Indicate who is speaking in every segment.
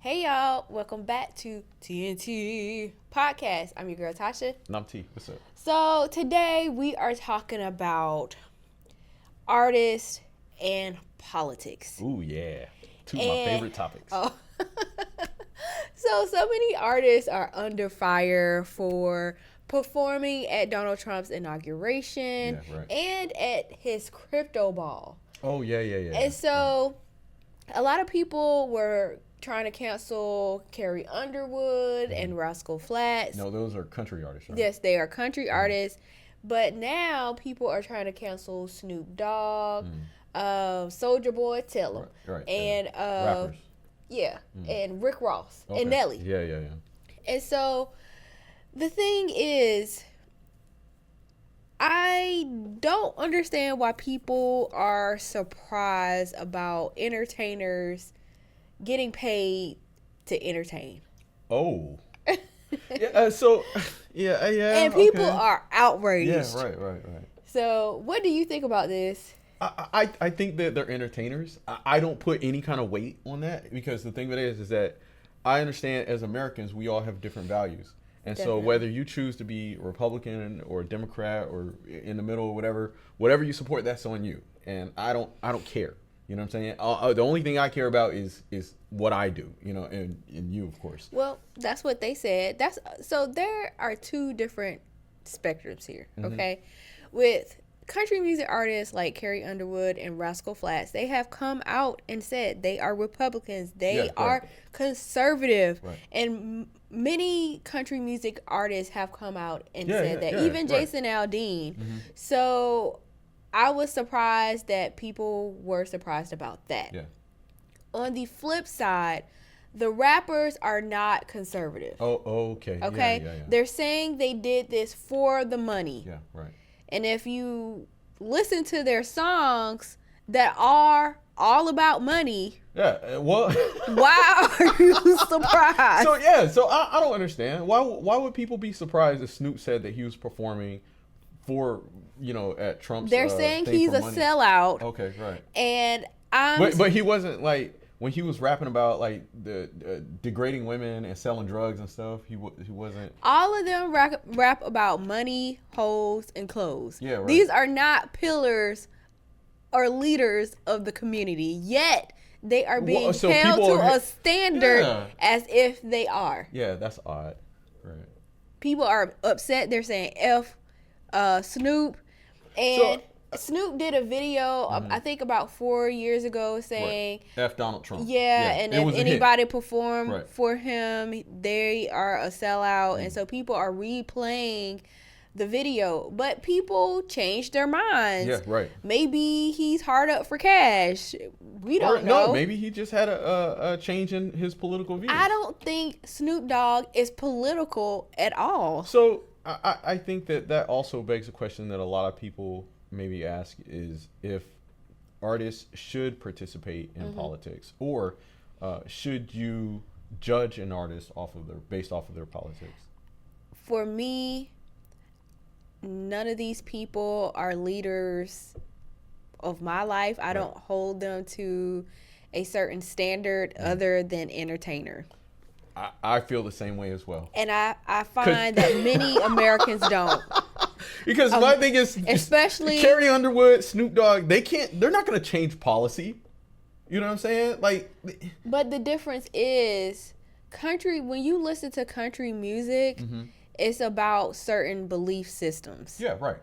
Speaker 1: Hey y'all, welcome back to TNT Podcast. I'm your girl Tasha.
Speaker 2: And I'm T. What's up?
Speaker 1: So today we are talking about artists and politics.
Speaker 2: Ooh, yeah. Two of my favorite topics.
Speaker 1: Oh. So many artists are under fire for performing at Donald Trump's inauguration and at his crypto ball.
Speaker 2: Oh, yeah.
Speaker 1: And so a lot of people were trying to cancel Carrie Underwood and Rascal Flatts.
Speaker 2: No, those are country artists, right?
Speaker 1: Yes, they are country artists. But now people are trying to cancel Snoop Dogg, Soulja Boy Trump, and
Speaker 2: rappers.
Speaker 1: Yeah, and Rick Ross and Nelly.
Speaker 2: Yeah.
Speaker 1: And so the thing is, I don't understand why people are surprised about entertainers getting paid to entertain.
Speaker 2: Oh. Yeah.
Speaker 1: And people are outraged.
Speaker 2: Yeah, right.
Speaker 1: So what do you think about this?
Speaker 2: I think that they're entertainers. I don't put any kind of weight on that because the thing of it is that I understand as Americans, we all have different values. And
Speaker 1: Definitely.
Speaker 2: So whether you choose to be Republican or Democrat or in the middle, whatever you support, that's on you. And I don't care. You know what I'm saying? The only thing I care about is what I do, and you, of course.
Speaker 1: Well, that's what they said. So there are two different spectrums here, okay? With country music artists like Carrie Underwood and Rascal Flatts, they have come out and said they are Republicans. They are conservative.
Speaker 2: Right.
Speaker 1: And many country music artists have come out and said that. Even Jason Aldean. So I was surprised that people were surprised about that.
Speaker 2: Yeah.
Speaker 1: On the flip side, the rappers are not conservative.
Speaker 2: Oh, okay.
Speaker 1: Okay?
Speaker 2: Yeah.
Speaker 1: They're saying they did this for the money.
Speaker 2: Yeah, right.
Speaker 1: And if you listen to their songs that are all about money,
Speaker 2: well,
Speaker 1: why are you surprised?
Speaker 2: So I don't understand. Why would people be surprised if Snoop said that he was performing for, at Trump's
Speaker 1: They're saying
Speaker 2: thing
Speaker 1: he's
Speaker 2: for
Speaker 1: a
Speaker 2: money?
Speaker 1: sellout.
Speaker 2: Okay, right.
Speaker 1: And
Speaker 2: But he wasn't like when he was rapping about like the degrading women and selling drugs and stuff. He wasn't.
Speaker 1: All of them rap about money, hoes, and clothes.
Speaker 2: Yeah, right.
Speaker 1: These are not pillars or leaders of the community. Yet they are being held to a standard as if they are.
Speaker 2: Yeah, that's odd. Right.
Speaker 1: People are upset. They're saying F Snoop. And Snoop did a video, I think about 4 years ago, saying
Speaker 2: F Donald Trump.
Speaker 1: Yeah, and if anybody perform for him, they are a sellout. And so people are replaying the video. But people change their minds.
Speaker 2: Yeah, right.
Speaker 1: Maybe he's hard up for cash. We don't know.
Speaker 2: No, maybe he just had a change in his political views.
Speaker 1: I don't think Snoop Dogg is political at all.
Speaker 2: So I think that also begs a question that a lot of people maybe ask is if artists should participate in politics, or should you judge an artist based off of their politics?
Speaker 1: For me, none of these people are leaders of my life. I don't hold them to a certain standard other than entertainer.
Speaker 2: I feel the same way as well.
Speaker 1: And I find that many Americans don't.
Speaker 2: Because my thing is,
Speaker 1: especially
Speaker 2: Carrie Underwood, Snoop Dogg, they're not going to change policy. You know what I'm saying?
Speaker 1: But the difference is when you listen to country music, it's about certain belief systems.
Speaker 2: Yeah, right.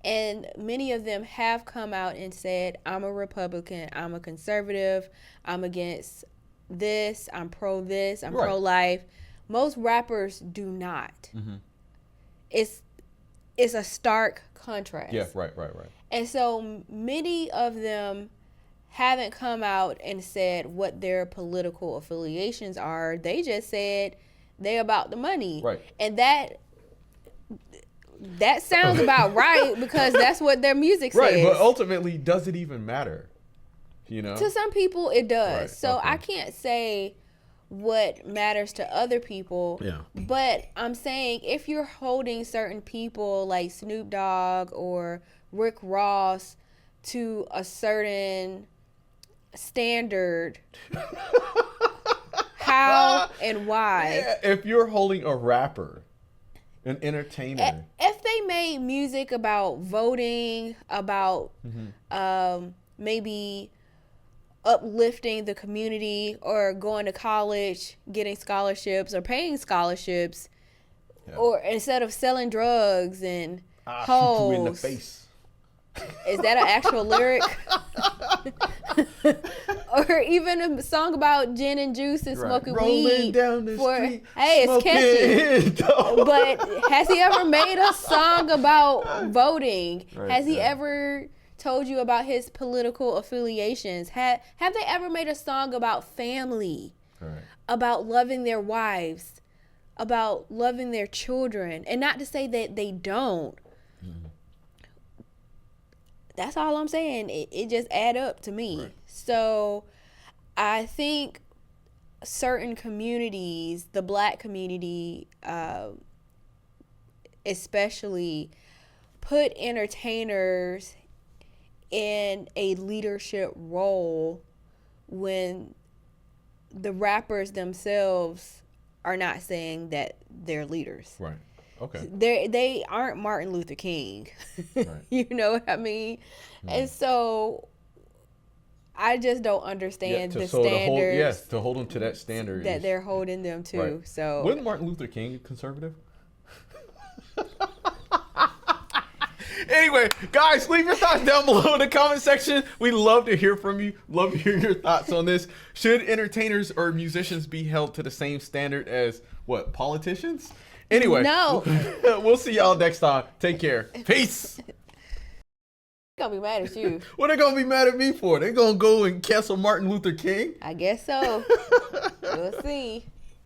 Speaker 1: And many of them have come out and said, I'm a Republican, I'm a conservative, I'm against this, I'm pro this, I'm pro-life. Most rappers do not. It's a stark contrast.
Speaker 2: Yeah, right.
Speaker 1: And so many of them haven't come out and said what their political affiliations are. They just said they about the money.
Speaker 2: Right.
Speaker 1: And that sounds about right because that's what their music says.
Speaker 2: Right, but ultimately, does it even matter?
Speaker 1: To some people, it does.
Speaker 2: Right,
Speaker 1: so
Speaker 2: okay.
Speaker 1: I can't say what matters to other people.
Speaker 2: Yeah.
Speaker 1: But I'm saying if you're holding certain people like Snoop Dogg or Rick Ross to a certain standard, how and why?
Speaker 2: Yeah, if you're holding a rapper, an entertainer.
Speaker 1: If they made music about voting, about maybe uplifting the community or going to college, getting scholarships or paying scholarships, or instead of selling drugs and hoes.
Speaker 2: Shoot you in the face.
Speaker 1: Is that an actual lyric? Or even a song about gin and juice and smoking weed.
Speaker 2: Down the street,
Speaker 1: hey, it's catchy. But has he ever made a song about voting? Has he ever told you about his political affiliations? Have they ever made a song about family? About loving their wives? About loving their children? And not to say that they don't. That's all I'm saying. It just add up to me. So I think certain communities, the black community especially, put entertainers in a leadership role when the rappers themselves are not saying that they're leaders.
Speaker 2: Right. Okay.
Speaker 1: They aren't Martin Luther King. You know what I mean? And so I just don't understand the standards.
Speaker 2: To hold them to that standard
Speaker 1: that they're holding them to.
Speaker 2: Right.
Speaker 1: So
Speaker 2: wasn't Martin Luther King a conservative? Anyway, guys, leave your thoughts down below in the comment section. We love to hear from you. Love to hear your thoughts on this. Should entertainers or musicians be held to the same standard as politicians? Anyway,
Speaker 1: no.
Speaker 2: We'll see y'all next time. Take care. Peace.
Speaker 1: They're gonna be mad at you.
Speaker 2: What are they gonna be mad at me for? They're gonna go and cancel Martin Luther King?
Speaker 1: I guess so. We'll see.